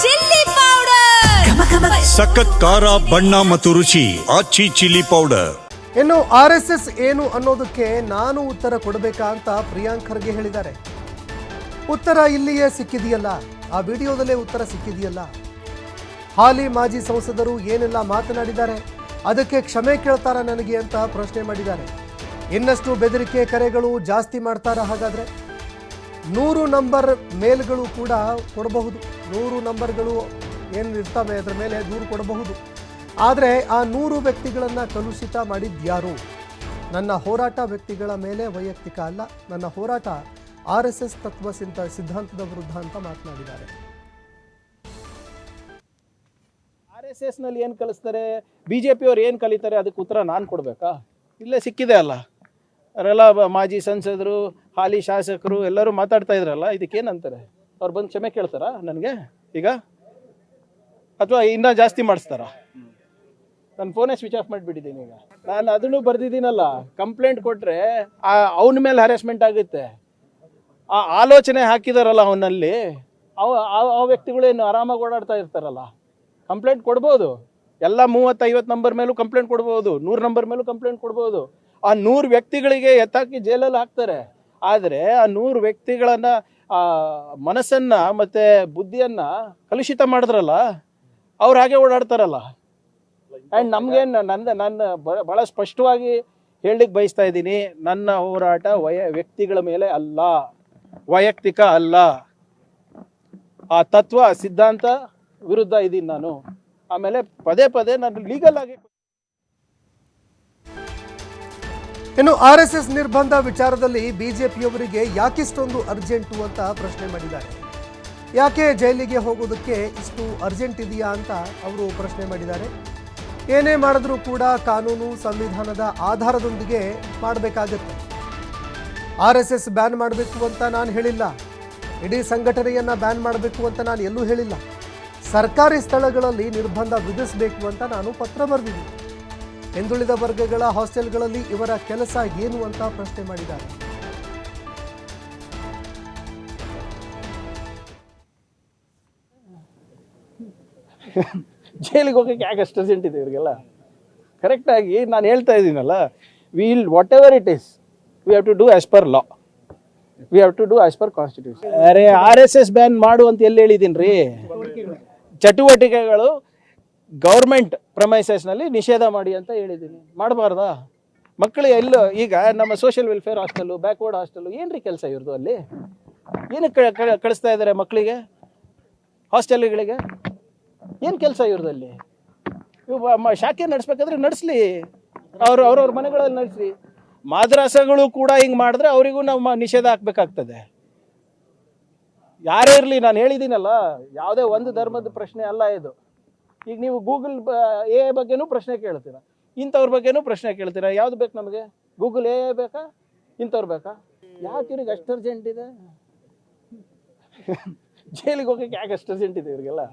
Chilli powder, ಸಖತ್ ಖಾರ, ಬಣ್ಣ ಮತ್ತು ರುಚಿ. ಆಚಿ ಚಿಲ್ಲಿ ಪೌಡರ್. ಇನ್ನು RSS ಏನು ಅನ್ನೋದಕ್ಕೆ ನಾನು ಉತ್ತರ ಕೊಡಬೇಕಾ ಅಂತ ಪ್ರಿಯಾಂಕ್ ಖರ್ಗೆ ಹೇಳಿದ್ದಾರೆ. ಉತ್ತರ ಇಲ್ಲಿಯೇ ಸಿಕ್ಕಿದೆಯಲ್ಲ, ಆ ವಿಡಿಯೋದಲ್ಲೇ ಉತ್ತರ ಸಿಕ್ಕಿದೆಯಲ್ಲ. ಹಾಲಿ ಮಾಜಿ ಸಂಸದರು ಏನೆಲ್ಲ ಮಾತನಾಡಿದ್ದಾರೆ, ಅದಕ್ಕೆ ಕ್ಷಮೆ ಕೇಳ್ತಾರ ನನಗೆ ಅಂತ ಪ್ರಶ್ನೆ ಮಾಡಿದ್ದಾರೆ. ಇನ್ನಷ್ಟು ಬೆದರಿಕೆ ಕರೆಗಳು ಜಾಸ್ತಿ ಮಾಡ್ತಾರ. ಹಾಗಾದ್ರೆ 100 ನಂಬರ್ ಮೇಲ್ಗಳು ಕೂಡ ಕೊಡಬಹುದು. 100 ನಂಬರ್ಗಳು ಏನು ಇರ್ತವೆ ಅದರ ಮೇಲೆ ದೂರು ಕೊಡಬಹುದು. ಆದರೆ ಆ 100 ವ್ಯಕ್ತಿಗಳನ್ನು ಕಲುಷಿತ ಮಾಡಿದ್ಯಾರು? ನನ್ನ ಹೋರಾಟ ವ್ಯಕ್ತಿಗಳ ಮೇಲೆ ವೈಯಕ್ತಿಕ ಅಲ್ಲ, ನನ್ನ ಹೋರಾಟ RSS ತತ್ವ ಸಿದ್ಧಾಂತದ ವಿರುದ್ಧ ಅಂತ ಮಾತನಾಡಿದ್ದಾರೆ. RSS ನಲ್ಲಿ ಏನು ಕಲಿಸ್ತಾರೆ, BJP ಅವ್ರು ಏನು ಕಲಿತಾರೆ, ಅದಕ್ಕೆ ಉತ್ತರ ನಾನು ಕೊಡಬೇಕಾ? ಇಲ್ಲೇ ಸಿಕ್ಕಿದೆ ಅಲ್ಲ, ಅವರೆಲ್ಲ ಮಾಜಿ ಸಂಸದರು, ಹಾಲಿ ಶಾಸಕರು ಎಲ್ಲರೂ ಮಾತಾಡ್ತಾ ಇದ್ರಲ್ಲ, ಇದಕ್ಕೇನಂತಾರೆ? ಅವ್ರು ಬಂದು ಕ್ಷಮೆ ಕೇಳ್ತಾರಾ ನನಗೆ ಈಗ, ಅಥವಾ ಇನ್ನೂ ಜಾಸ್ತಿ ಮಾಡಿಸ್ತಾರ? ನನ್ನ ಫೋನೇ ಸ್ವಿಚ್ ಆಫ್ ಮಾಡಿಬಿಟ್ಟಿದ್ದೀನಿ. ಈಗ ನಾನು ಅದನ್ನು ಬರ್ದಿದ್ದೀನಲ್ಲ, ಕಂಪ್ಲೇಂಟ್ ಕೊಟ್ಟರೆ ಅವನ ಮೇಲೆ ಹ್ಯಾರಾಸ್ಮೆಂಟ್ ಆಗುತ್ತೆ. ಆ ಆಲೋಚನೆ ಹಾಕಿದಾರಲ್ಲ ಅವನಲ್ಲಿ, ಆ ವ್ಯಕ್ತಿಗಳೇನು ಆರಾಮಾಗಿ ಓಡಾಡ್ತಾ ಇರ್ತಾರಲ್ಲ, ಕಂಪ್ಲೇಂಟ್ ಕೊಡ್ಬೋದು. ಎಲ್ಲ 30-50 ನಂಬರ್ ಮೇಲೂ ಕಂಪ್ಲೇಂಟ್ ಕೊಡ್ಬೋದು, 100 ನಂಬರ್ ಮೇಲೂ ಕಂಪ್ಲೇಂಟ್ ಕೊಡ್ಬೋದು. ಆ 100 ವ್ಯಕ್ತಿಗಳಿಗೆ ಎತ್ತಾಕಿ ಜೈಲಲ್ಲಿ ಹಾಕ್ತಾರೆ. ಆದರೆ ಆ 100 ವ್ಯಕ್ತಿಗಳನ್ನ ಮನಸ್ಸನ್ನ ಮತ್ತೆ ಬುದ್ಧಿಯನ್ನ ಕಲುಷಿತ ಮಾಡಿದ್ರಲ್ಲ, ಅವ್ರು ಹಾಗೆ ಓಡಾಡ್ತಾರಲ್ಲ. ಆ್ಯಂಡ್ ನಮಗೇನು ನನ್ನ ಭಾಳ ಸ್ಪಷ್ಟವಾಗಿ ಹೇಳಲಿಕ್ಕೆ ಬಯಸ್ತಾ ಇದ್ದೀನಿ, ನನ್ನ ಹೋರಾಟ ವ್ಯಕ್ತಿಗಳ ಮೇಲೆ ಅಲ್ಲ, ವೈಯಕ್ತಿಕ ಅಲ್ಲ. ಆ ತತ್ವ ಸಿದ್ಧಾಂತ ವಿರುದ್ಧ ಇದ್ದೀನಿ ನಾನು. ಆಮೇಲೆ ಪದೇ ಪದೇ ನಾನು ಲೀಗಲ್ ಆಗಿ. ಇನ್ನು RSS ನಿರ್ಬಂಧ ವಿಚಾರದಲ್ಲಿ ಬಿಜೆಪಿಯವರಿಗೆ ಯಾಕಿಷ್ಟೊಂದು ಅರ್ಜೆಂಟು ಅಂತ ಪ್ರಶ್ನೆ ಮಾಡಿದ್ದಾರೆ. ಯಾಕೆ ಜೈಲಿಗೆ ಹೋಗೋದಕ್ಕೆ ಇಷ್ಟು ಅರ್ಜೆಂಟ್ ಇದೆಯಾ ಅಂತ ಅವರು ಪ್ರಶ್ನೆ ಮಾಡಿದ್ದಾರೆ. ಏನೇ ಮಾಡಿದ್ರೂ ಕೂಡ ಕಾನೂನು ಸಂವಿಧಾನದ ಆಧಾರದೊಂದಿಗೆ ಮಾಡಬೇಕಾಗತ್ತೆ. RSS ಬ್ಯಾನ್ ಮಾಡಬೇಕು ಅಂತ ನಾನು ಹೇಳಿಲ್ಲ, ಇಡೀ ಸಂಘಟನೆಯನ್ನು ಬ್ಯಾನ್ ಮಾಡಬೇಕು ಅಂತ ನಾನು ಎಲ್ಲೂ ಹೇಳಿಲ್ಲ. ಸರ್ಕಾರಿ ಸ್ಥಳಗಳಲ್ಲಿ ನಿರ್ಬಂಧ ವಿಧಿಸಬೇಕು ಅಂತ ನಾನು ಪತ್ರ ಬರೆದಿದ್ದೀನಿ. ಹಿಂದುಳಿದ ವರ್ಗಗಳ ಹಾಸ್ಟೆಲ್ಗಳಲ್ಲಿ ಇವರ ಕೆಲಸ ಏನು ಅಂತ ಪ್ರಶ್ನೆ ಮಾಡಿದ್ದಾರೆ. ಜೈಲಿಗೆ ಹೋಗೋಕ್ಕೆ ಯಾಕೆ ಅಷ್ಟು ಅರ್ಜೆಂಟ್ ಇದೆ ಇವರಿಗೆಲ್ಲ? ಕರೆಕ್ಟಾಗಿ ನಾನು ಹೇಳ್ತಾ ಇದ್ದೀನಲ್ಲ, whatever it is, we have to do as per law, we have to do as per constitution. ಅರೆ RSS ಬ್ಯಾನ್ ಮಾಡು ಅಂತ ಎಲ್ಲಿ ಹೇಳಿದ್ದೀನಿ ರೀ? ಚಟುವಟಿಕೆಗಳು ಗೌರ್ಮೆಂಟ್ ಪ್ರಮೈಸಸ್ನಲ್ಲಿ ನಿಷೇಧ ಮಾಡಿ ಅಂತ ಹೇಳಿದ್ದೀನಿ. ಮಾಡಬಾರ್ದಾ? ಮಕ್ಕಳು ಎಲ್ಲೋ ಈಗ ನಮ್ಮ social welfare hostel, backward hostel, ಏನ್ರಿ ಕೆಲಸ ಇವ್ರದ್ದು ಅಲ್ಲಿ? ಏನಕ್ಕೆ ಕಳಿಸ್ತಾ ಇದ್ದಾರೆ ಮಕ್ಕಳಿಗೆ ಹಾಸ್ಟೆಲ್ಗಳಿಗೆ? ಏನು ಕೆಲಸ ಇವ್ರದಲ್ಲಿ? ಶಾಖೆ ನಡೆಸ್ಬೇಕಾದ್ರೆ ನಡೆಸಲಿ, ಅವ್ರವ್ರ ಮನೆಗಳಲ್ಲಿ ನಡೆಸಲಿ. ಮಾದ್ರಾಸಗಳು ಕೂಡ ಹಿಂಗೆ ಮಾಡಿದ್ರೆ ಅವರಿಗೂ ನಾವು ನಿಷೇಧ ಹಾಕ್ಬೇಕಾಗ್ತದೆ. ಯಾರೇ ಇರಲಿ, ನಾನು ಹೇಳಿದ್ದೀನಲ್ಲ, ಯಾವುದೇ ಒಂದು ಧರ್ಮದ ಪ್ರಶ್ನೆ ಅಲ್ಲ ಇದು. ಈಗ ನೀವು ಗೂಗಲ್ AI ಬಗ್ಗೆನೂ ಪ್ರಶ್ನೆ ಕೇಳ್ತೀರಾ, ಇಂಥವ್ರ ಬಗ್ಗೆನೂ ಪ್ರಶ್ನೆ ಕೇಳ್ತೀರಾ. ಯಾವ್ದು ಬೇಕು ನಮಗೆ? ಗೂಗಲ್ AI ಬೇಕಾ, ಇಂಥವ್ರು ಬೇಕಾ? ಯಾಕೆ ಇವ್ರಿಗೆ ಅಷ್ಟು ಅರ್ಜೆಂಟ್ ಇದೆ? ಜೈಲಿಗೆ ಹೋಗೋಕ್ಕೆ ಯಾಕೆ ಅಷ್ಟು ಅರ್ಜೆಂಟ್ ಇದೆ ಇವ್ರಿಗೆಲ್ಲ?